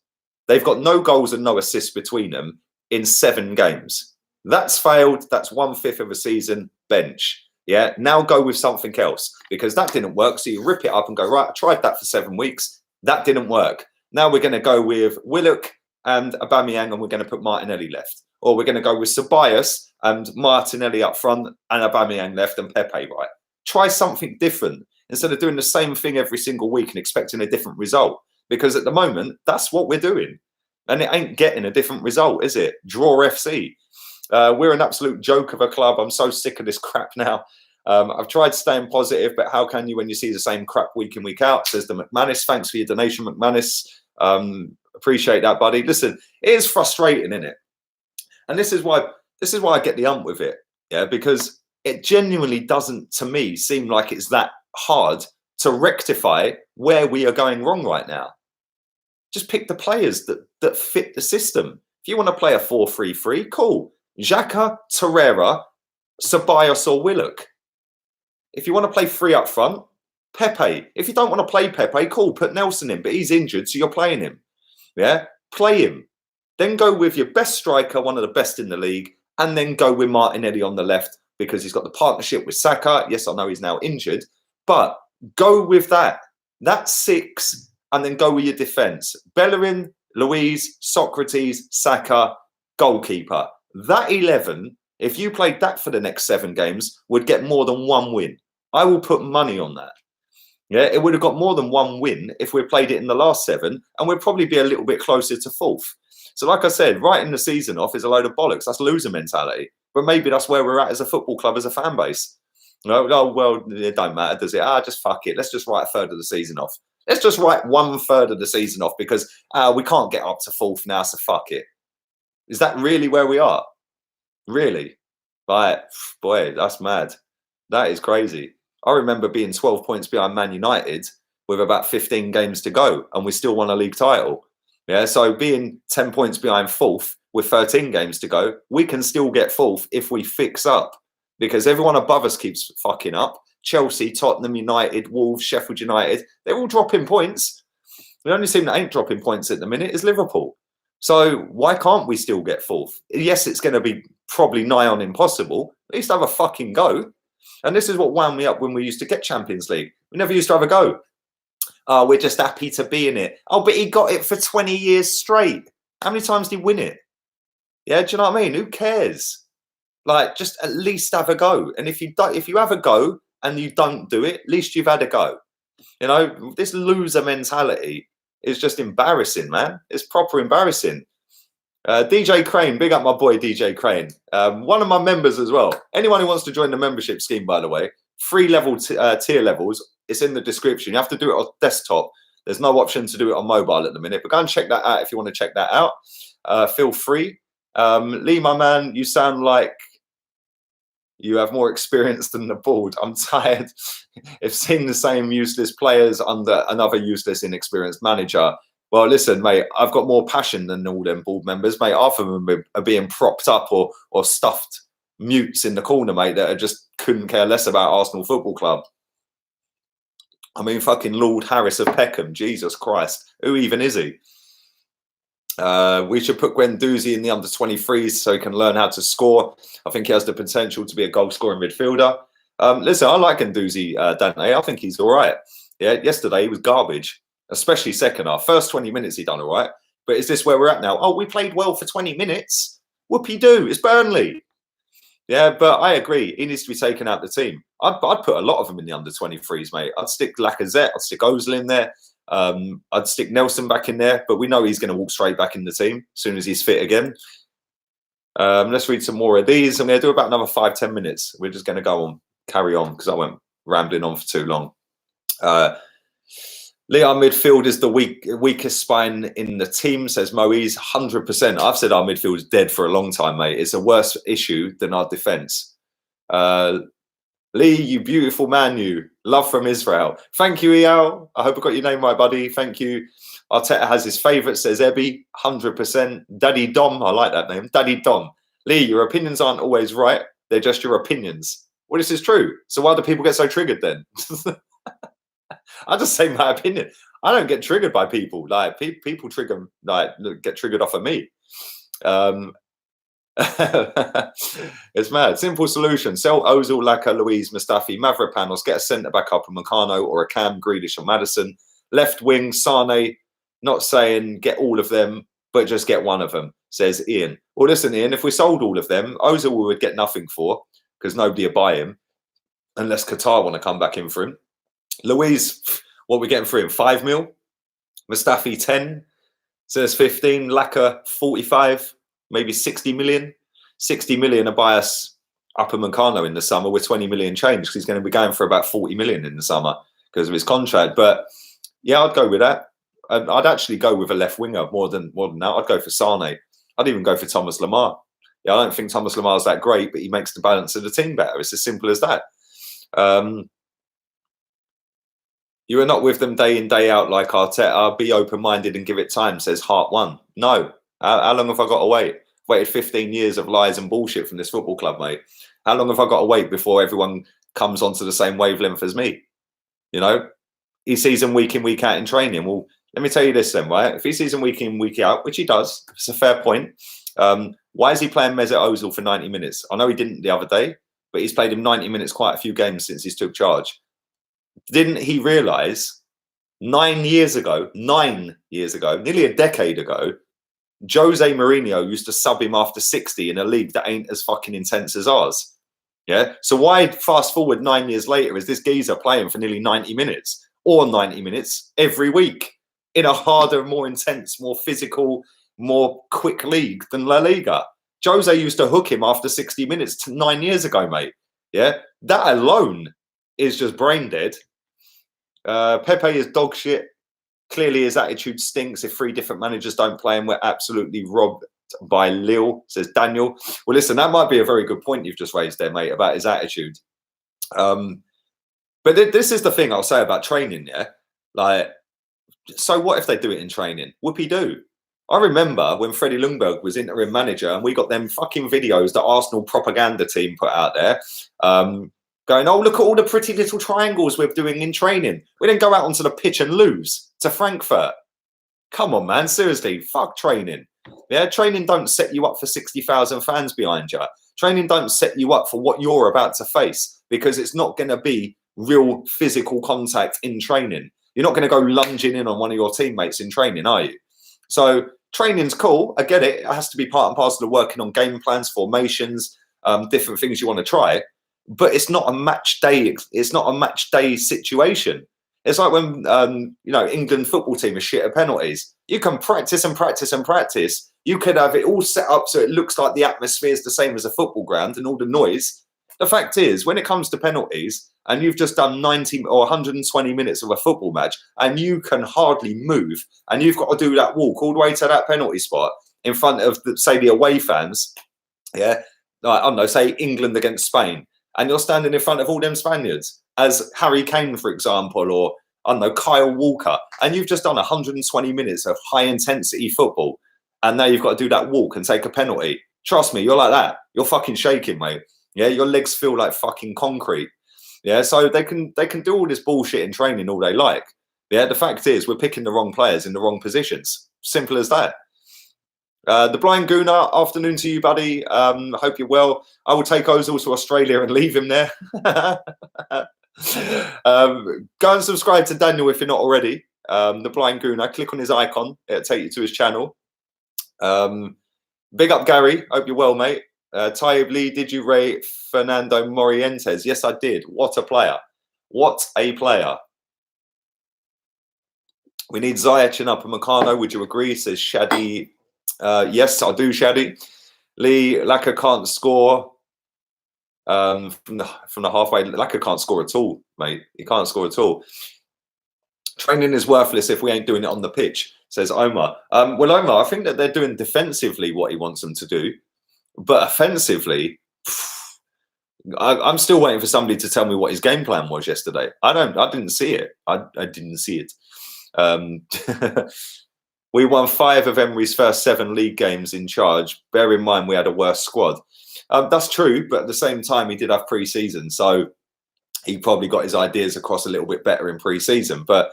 They've got no goals and no assists between them in 7 games. That's failed. That's 1/5 of a season. Bench. Yeah. Now go with something else, because that didn't work. So you rip it up and go, right, I tried that for 7 weeks. That didn't work. Now we're going to go with Willock and Aubameyang, and we're going to put Martinelli left. Or we're going to go with Ceballos and Martinelli up front and Aubameyang left and Pepe right. Try something different instead of doing the same thing every single week and expecting a different result. Because at the moment, that's what we're doing. And it ain't getting a different result, is it? Draw FC. We're an absolute joke of a club. I'm so sick of this crap now. I've tried staying positive, but how can you when you see the same crap week in, week out? Says the McManus. Thanks for your donation, McManus. Appreciate that, buddy. Listen, it is frustrating, isn't it? And this is why I get the ump with it. Yeah, because it genuinely doesn't, to me, seem like it's that hard to rectify where we are going wrong right now. Just pick the players that fit the system. If you want to play a 4-3-3, cool. Xhaka, Torreira, Ceballos or Willock. If you want to play 3 up front, Pepe. If you don't want to play Pepe, cool, put Nelson in, but he's injured, so you're playing him. Yeah, play him. Then go with your best striker, one of the best in the league, and then go with Martinelli on the left because he's got the partnership with Saka. Yes, I know he's now injured, but go with that. That's 6, and then go with your defence. Bellerin, Luiz, Socrates, Saka, goalkeeper. That 11, if you played that for the next 7 games, would get more than 1 win. I will put money on that. Yeah, it would have got more than 1 win if we played it in the last 7, and we'd probably be a little bit closer to 4th. So like I said, writing the season off is a load of bollocks. That's loser mentality. But maybe that's where we're at as a football club, as a fan base. Oh, well, it don't matter, does it? Just fuck it. Let's just write 1/3 of the season off. Let's just write 1/3 of the season off because we can't get up to 4th now, so fuck it. Is that really where we are? Really? Like, boy, that's mad. That is crazy. I remember being 12 points behind Man United with about 15 games to go, and we still won a league title. Yeah, so being 10 points behind 4th with 13 games to go, we can still get 4th if we fix up, because everyone above us keeps fucking up. Chelsea, Tottenham, United, Wolves, Sheffield United, they're all dropping points. The only team that ain't dropping points at the minute is Liverpool. So why can't we still get 4th? Yes, it's going to be probably nigh on impossible. At least have a fucking go. And this is what wound me up when we used to get Champions League. We never used to have a go. We're just happy to be in it. Oh, but he got it for 20 years straight. How many times did he win it? Yeah, do you know what I mean? Who cares? Like, just at least have a go. And if you have a go and you don't do it, at least you've had a go. You know, this loser mentality is just embarrassing, man. It's proper embarrassing. DJ Crane, big up my boy DJ Crane. One of my members as well. Anyone who wants to join the membership scheme, by the way, 3 level tier levels. It's in the description. You have to do it on desktop. There's no option to do it on mobile at the minute. But go and check that out if you want to check that out. Feel free. Lee, my man, you sound like you have more experience than the board. I'm tired of seeing the same useless players under another useless, inexperienced manager. Well, listen, mate, I've got more passion than all them board members, mate. Half of them are being propped up or stuffed mutes in the corner, mate, that just couldn't care less about Arsenal Football Club. I mean, fucking Lord Harris of Peckham, Jesus Christ. Who even is he? We should put Guendouzi in the under-23s so he can learn how to score. I think he has the potential to be a goal-scoring midfielder. Listen, I like Guendouzi, Dante. I think he's all right. Yeah, yesterday he was garbage, especially second half. First 20 minutes he done all right. But is this where we're at now? Oh, we played well for 20 minutes. Whoopie-doo, it's Burnley. Yeah, but I agree. He needs to be taken out of the team. I'd put a lot of them in the under-23s, mate. I'd stick Lacazette. I'd stick Ozil in there. I'd stick Nelson back in there. But we know he's going to walk straight back in the team as soon as he's fit again. Let's read some more of these. I'm going to do about another 5-10 minutes. We're just going to carry on, because I went rambling on for too long. Our midfield is the weakest spine in the team, says Moise. 100%. I've said our midfield is dead for a long time, mate. It's a worse issue than our defence. Lee, you beautiful man, you. Love from Israel. Thank you, Eyal. I hope I got your name right, buddy. Thank you. Arteta has his favourite, says Ebby. 100%. Daddy Dom. I like that name. Daddy Dom. Lee, your opinions aren't always right, They're just your opinions. Well, this is true. So why do people get so triggered then? I just say my opinion. I don't get triggered by people. Like people trigger, like get triggered off of me. It's mad. Simple solution: sell Ozil, Laka, Louise, Mustafi, Mavropanos, get a centre back up, a Meccano or a Cam, Grealish or Maddison. Left wing, Sane. Not saying get all of them, but just get one of them, says Ian. Well, listen, Ian, if we sold all of them, Ozil we would get nothing for because nobody would buy him unless Qatar want to come back in for him. Louise, what are we getting for him? 5 mil. Mustafi 10. Says 15. Laka 45. Maybe 60 million. 60 million to buy us Upper Meccano in the summer with 20 million change because he's going to be going for about 40 million in the summer because of his contract. But yeah, I'd go with that. I'd actually go with a left winger more than that. I'd go for Sane. I'd even go for Thomas Lemar. Yeah, I don't think Thomas Lemar is that great, but he makes the balance of the team better. It's as simple as that. You are not with them day in, day out like Arteta. Be open-minded and give it time, says Heart One. No. How long have I got to wait? Waited 15 years of lies and bullshit from this football club, mate. How long have I got to wait before everyone comes onto the same wavelength as me? You know? He sees them week in, week out in training. Well, let me tell you this then, right? If he sees them week in, week out, which he does, it's a fair point. Why is he playing Mesut Ozil for 90 minutes? I know he didn't the other day, but he's played him 90 minutes quite a few games since he's took charge. Didn't he realise 9 years ago, nearly a decade ago, Jose Mourinho used to sub him after 60 in a league that ain't as fucking intense as ours? Yeah. So why fast forward 9 years later is this geezer playing for nearly 90 minutes or 90 minutes every week in a harder, more intense, more physical, more quick league than La Liga? Jose used to hook him after 60 minutes 9 years ago, mate. Yeah. That alone is just brain dead. Pepe is dog shit. Clearly his attitude stinks. If 3 different managers don't play him, we're absolutely robbed by Lille, says Daniel. Well, listen, that might be a very good point you've just raised there, mate, about his attitude. But this is the thing I'll say about training, yeah? Like, so what if they do it in training? Whoopie-doo. I remember when Freddie Ljungberg was interim manager and we got them fucking videos that Arsenal propaganda team put out there, going, oh, look at all the pretty little triangles we're doing in training. We didn't go out onto the pitch and lose to Frankfurt. Come on, man. Seriously, fuck training. Yeah, training don't set you up for 60,000 fans behind you. Training don't set you up for what you're about to face because it's not going to be real physical contact in training. You're not going to go lunging in on one of your teammates in training, are you? So training's cool. I get it. It has to be part and parcel of working on game plans, formations, different things you want to try. But it's not a match day. It's not a match day situation. It's like when England football team is shit at penalties. You can practice and practice and practice. You could have it all set up so it looks like the atmosphere is the same as a football ground and all the noise. The fact is, when it comes to penalties, and you've just done 90 or 120 minutes of a football match, and you can hardly move, and you've got to do that walk all the way to that penalty spot in front of, say, the away fans. Yeah, I don't know, say England against Spain. And you're standing in front of all them Spaniards as Harry Kane, for example, or, I don't know, Kyle Walker. And you've just done 120 minutes of high-intensity football. And now you've got to do that walk and take a penalty. Trust me, you're like that. You're fucking shaking, mate. Yeah, your legs feel like fucking concrete. Yeah, so they can do all this bullshit in training all they like. Yeah, the fact is we're picking the wrong players in the wrong positions. Simple as that. The Blind Gooner, afternoon to you, buddy. Hope you're well. I will take Ozil to Australia and leave him there. Go and subscribe to Daniel if you're not already. The Blind Gooner, click on his icon. It'll take you to his channel. Big up, Gary. Hope you're well, mate. Taib Lee, did you rate Fernando Morientes? Yes, I did. What a player. What a player. We need Ziyech and Upper Meccano. Would you agree? Says Shadi. Yes, I do, Shadi. Lee, Laka can't score from the halfway. Laka can't score at all, mate. He can't score at all. Training is worthless if we ain't doing it on the pitch, says Omar. Well, Omar, I think that they're doing defensively what he wants them to do. But offensively, I'm still waiting for somebody to tell me what his game plan was yesterday. I didn't see it. I didn't see it. We won 5 of Emery's first 7 league games in charge. Bear in mind, we had a worse squad. That's true, but at the same time, he did have pre-season, so he probably got his ideas across a little bit better in pre-season. But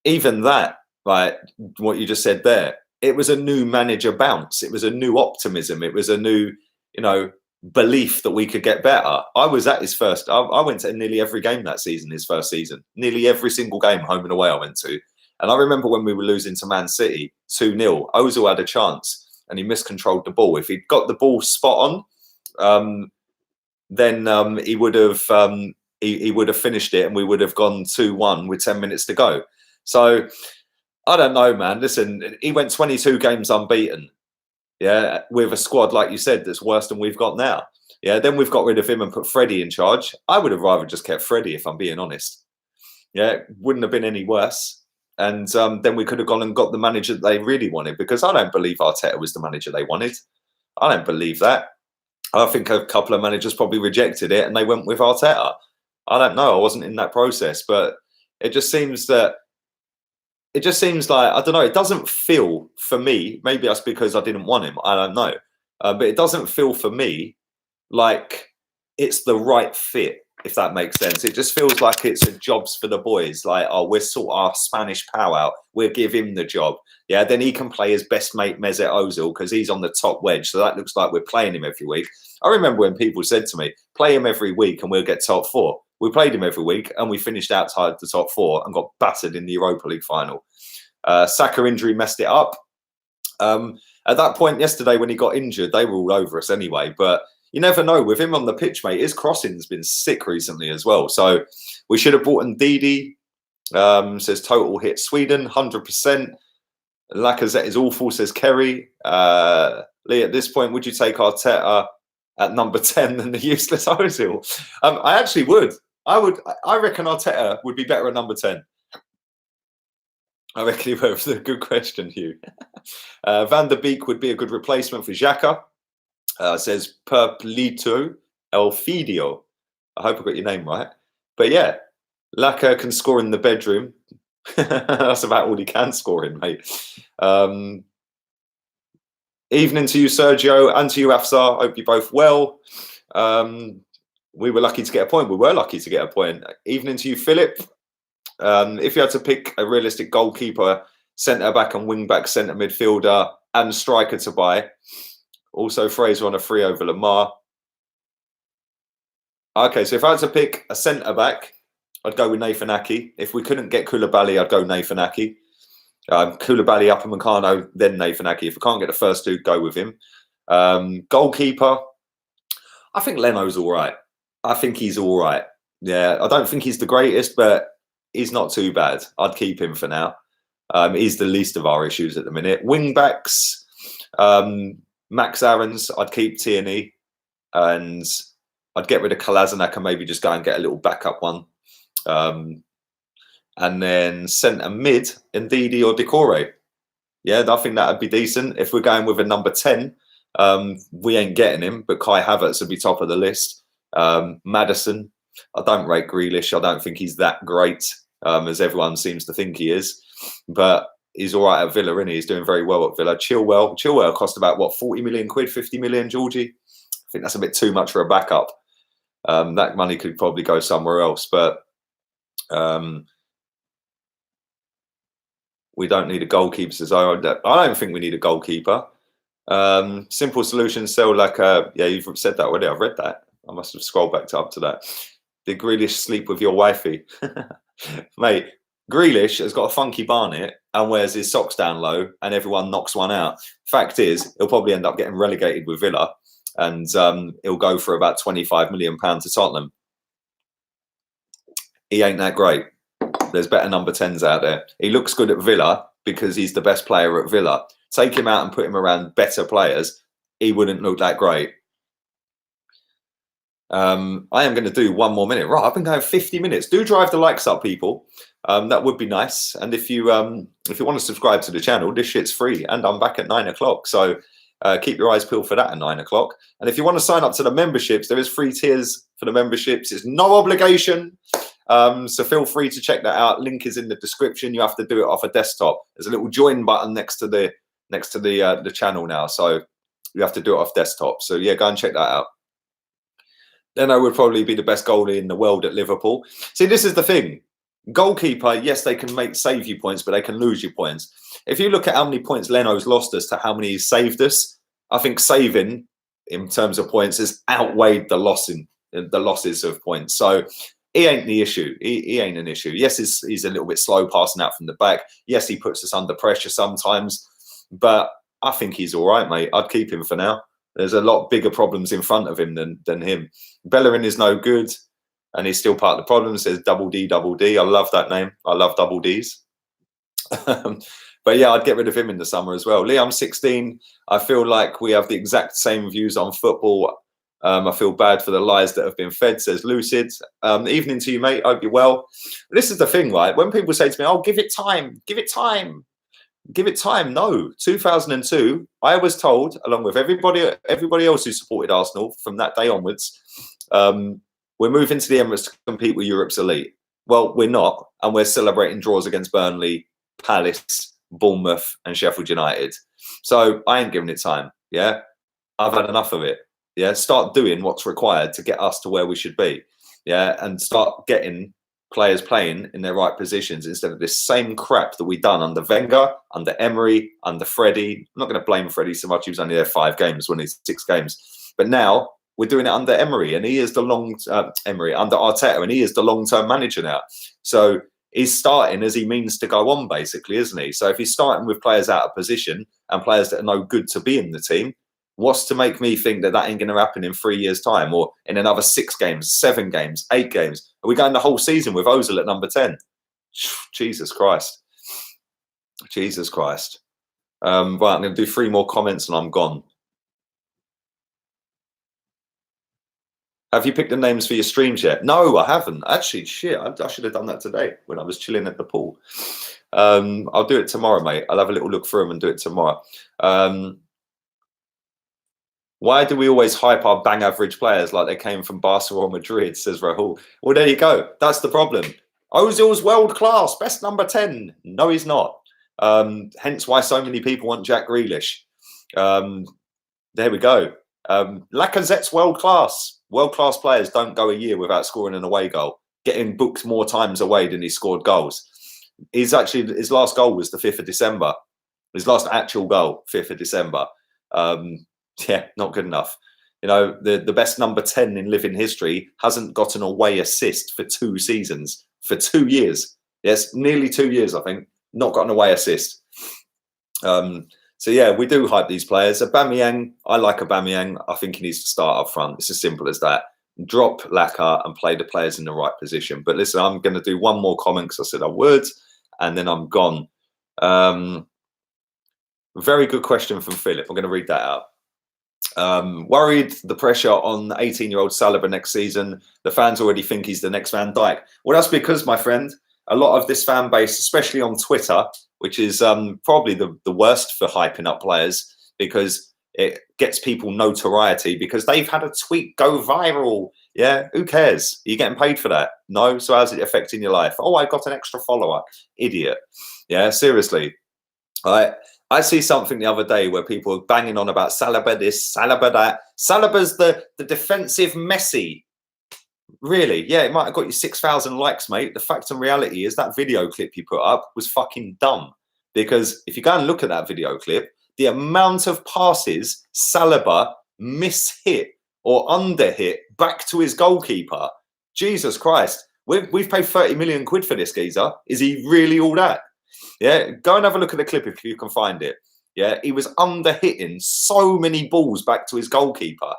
even that, like what you just said there, it was a new manager bounce. It was a new optimism. It was a new, belief that we could get better. I was at his first. I went to nearly every game that season, his first season. Nearly every single game, home and away, I went to. And I remember when we were losing to Man City 2-0, Ozil had a chance and he miscontrolled the ball. If he'd got the ball spot on, then he would have he would have finished it and we would have gone 2-1 with 10 minutes to go. So I don't know, man. Listen, he went 22 games unbeaten. Yeah, with a squad, like you said, that's worse than we've got now. Yeah, then we've got rid of him and put Freddie in charge. I would have rather just kept Freddie, if I'm being honest. Yeah, it wouldn't have been any worse. And then we could have gone and got the manager that they really wanted, because I don't believe Arteta was the manager they wanted. I don't believe that. I think a couple of managers probably rejected it and they went with Arteta. I don't know. I wasn't in that process, but it just seems like, I don't know, it doesn't feel for me, maybe that's because I didn't want him, I don't know. But it doesn't feel for me like it's the right fit, if that makes sense. It just feels like it's a jobs for the boys. Like, oh, we'll sort our Spanish pal out. We'll give him the job. Yeah, then he can play his best mate Mesut Ozil because he's on the top wedge. So that looks like we're playing him every week. I remember when people said to me, play him every week and we'll get top four. We played him every week and we finished outside the top four and got battered in the Europa League final. Saka injury messed it up. At that point yesterday when he got injured, they were all over us anyway. But you never know. With him on the pitch, mate, his crossing's been sick recently as well. So we should have bought Ndidi. Says total hit Sweden, 100%. Lacazette is awful, says Kerry. Lee, at this point, would you take Arteta at number 10 than the useless Ozil? I actually would. I reckon Arteta would be better at number 10. I reckon he would. It's a good question, Hugh. Van der Beek would be a good replacement for Xhaka. Says Perplito Elfidio. I hope I got your name right. But yeah, Laka can score in the bedroom. That's about all he can score in, mate. Evening to you, Sergio, and to you, Afsar. Hope you're both well. We were lucky to get a point. We were lucky to get a point. Evening to you, Philip. If you had to pick a realistic goalkeeper, centre-back and wing-back centre midfielder and striker to buy, also Fraser on a free over Lamar. Okay, so if I had to pick a centre-back, I'd go with Nathan Ake. If we couldn't get Koulibaly, I'd go Nathan Ake. Koulibaly, Upamecano, then Nathan Ake. If I can't get the first two, go with him. Goalkeeper, I think Leno's all right. I think he's all right. Yeah, I don't think he's the greatest, but he's not too bad. I'd keep him for now. He's the least of our issues at the minute. Wing backs, Max Aarons, I'd keep Tierney, and I'd get rid of Kolasinac and maybe just go and get a little backup one. And then centre mid, Ndidi or Decore. Yeah, I think that'd be decent. If we're going with a number 10, we ain't getting him, but Kai Havertz would be top of the list. Maddison, I don't rate Grealish. I don't think he's that great, as everyone seems to think he is. But he's all right at Villa, isn't he? He's doing very well at Villa. Chilwell cost about, what, 40 million quid, 50 million, Georgie? I think that's a bit too much for a backup. That money could probably go somewhere else. But we don't need a goalkeeper. So I don't think we need a goalkeeper. Simple solution, sell like a... Yeah, you've said that already. I've read that. I must have scrolled back up to that. Did Grealish sleep with your wifey? Mate, Grealish has got a funky barnet and wears his socks down low and everyone knocks one out. Fact is, he'll probably end up getting relegated with Villa and he'll go for about £25 million to Tottenham. He ain't that great. There's better number 10s out there. He looks good at Villa because he's the best player at Villa. Take him out and put him around better players, he wouldn't look that great. I am going to do one more minute. Right, I've been going 50 minutes. Do drive the likes up, people. That would be nice. And if you want to subscribe to the channel, this shit's free. And I'm back at 9 o'clock. So keep your eyes peeled for that at 9 o'clock. And if you want to sign up to the memberships, there is free tiers for the memberships. It's no obligation. So feel free to check that out. Link is in the description. You have to do it off a desktop. There's a little join button next to the channel now. So you have to do it off desktop. So yeah, go and check that out. Leno would probably be the best goalie in the world at Liverpool. See, this is the thing. Goalkeeper, yes, they can save you points, but they can lose you points. If you look at how many points Leno's lost us to how many he's saved us, I think saving in terms of points has outweighed the losses of points. So he ain't the issue. He ain't an issue. Yes, he's a little bit slow passing out from the back. Yes, he puts us under pressure sometimes, but I think he's all right, mate. I'd keep him for now. There's a lot bigger problems in front of him than him. Bellerin is no good, and he's still part of the problem. It says double D, double D. I love that name. I love double Ds. But yeah, I'd get rid of him in the summer as well. Liam, 16. I feel like we have the exact same views on football. I feel bad for the lies that have been fed, says Lucid. Evening to you, mate. Hope you're well. This is the thing, right? When people say to me, oh, give it time, give it time. Give it time. No, 2002, I was told, along with everybody else who supported Arsenal from that day onwards, we're moving to the Emirates to compete with Europe's elite. Well, we're not, and we're celebrating draws against Burnley, Palace, Bournemouth, and Sheffield United. So I ain't giving it time. Yeah, I've had enough of it. Yeah, start doing what's required to get us to where we should be. Yeah, and start getting players playing in their right positions instead of this same crap that we done under Wenger, under Emery, under Freddie. I'm not going to blame Freddie so much. He was only there 5 games, when he's 6 games. But now we're doing it under Emery, and he is the under Arteta, and he is the long-term manager now. So he's starting as he means to go on, basically, isn't he? So if he's starting with players out of position and players that are no good to be in the team, what's to make me think that ain't going to happen in 3 years' time, or in another 6 games, 7 games, 8 games? Are we going the whole season with Ozil at number 10? Jesus Christ. Jesus Christ. Right, I'm going to do 3 more comments and I'm gone. Have you picked the names for your streams yet? No, I haven't. Actually, shit, I should have done that today when I was chilling at the pool. I'll do it tomorrow, mate. I'll have a little look through them and do it tomorrow. Why do we always hype our bang average players like they came from Barcelona or Madrid, says Rahul. Well, there you go. That's the problem. Ozil's world class, best number 10. No, he's not. Hence why so many people want Jack Grealish. There we go. Lacazette's world class. World class players don't go a year without scoring an away goal, getting booked more times away than he scored goals. His last goal was the 5th of December. His last actual goal, 5th of December. Yeah, not good enough. You know, the best number 10 in living history hasn't got an away assist for 2 seasons, for 2 years. Yes, nearly 2 years, I think. Not got an away assist. So yeah, we do hype these players. Aubameyang, I like Aubameyang. I think he needs to start up front. It's as simple as that. Drop Laka and play the players in the right position. But listen, I'm going to do 1 more comment because I said I would, and then I'm gone. Very good question from Philip. I'm going to read that out. Worried the pressure on the 18-year-old Saliba next season. The fans already think he's the next Van Dijk. Well, that's because, my friend, a lot of this fan base, especially on Twitter, which is probably the worst for hyping up players, because it gets people notoriety because they've had a tweet go viral. Yeah, who cares? Are you getting paid for that? No. So how's it affecting your life? Oh, I got an extra follower. Idiot. Yeah, seriously. I see something the other day where people are banging on about Saliba this, Saliba that. Saliba's the defensive Messi. Really? Yeah, it might have got you 6,000 likes, mate. The fact and reality is that video clip you put up was fucking dumb. Because if you go and look at that video clip, the amount of passes Saliba mishit or underhit back to his goalkeeper. Jesus Christ. We've paid 30 million quid for this geezer. Is he really all that? Yeah, go and have a look at the clip if you can find it. Yeah, he was under-hitting so many balls back to his goalkeeper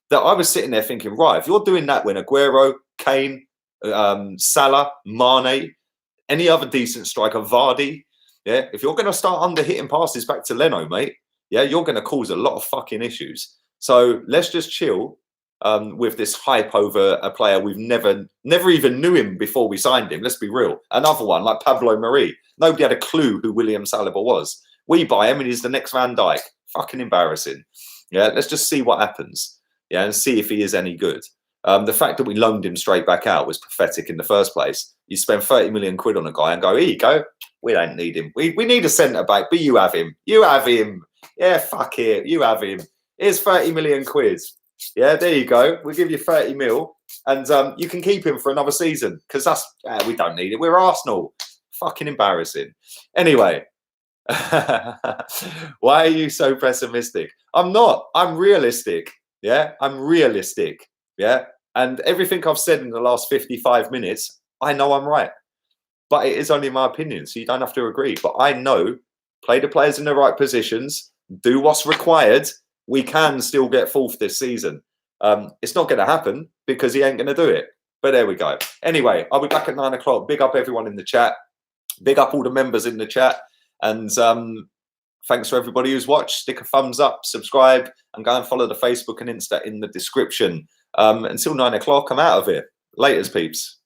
that I was sitting there thinking, right, if you're doing that when Aguero, Kane, Salah, Mane, any other decent striker, Vardy, yeah, if you're going to start under-hitting passes back to Leno, mate, yeah, you're going to cause a lot of fucking issues. So let's just chill with this hype over a player we've never even knew him before we signed him. Let's be real. Another one like Pablo Mari. Nobody had a clue who William Saliba was. We buy him and he's the next Van Dijk. Fucking embarrassing. Yeah, let's just see what happens. Yeah, and see if he is any good. The fact that we loaned him straight back out was pathetic in the first place. You spend 30 million quid on a guy and go, here you go. We don't need him. We need a centre back, but you have him. You have him. Yeah, fuck it. You have him. Here's 30 million quid. Yeah, there you go. We'll give you 30 mil, and you can keep him for another season because that's we don't need it. We're Arsenal. Fucking embarrassing. Anyway, why are you so pessimistic? I'm not. I'm realistic. Yeah, I'm realistic. Yeah, and everything I've said in the last 55 minutes, I know I'm right. But it is only my opinion, so you don't have to agree. But I know, play the players in the right positions, do what's required. We can still get fourth this season. It's not going to happen because he ain't going to do it. But there we go. Anyway, I'll be back at 9 o'clock. Big up everyone in the chat. Big up all the members in the chat. And thanks for everybody who's watched. Stick a thumbs up, subscribe, and go and follow the Facebook and Insta in the description. Until 9 o'clock, I'm out of here. Laters, peeps.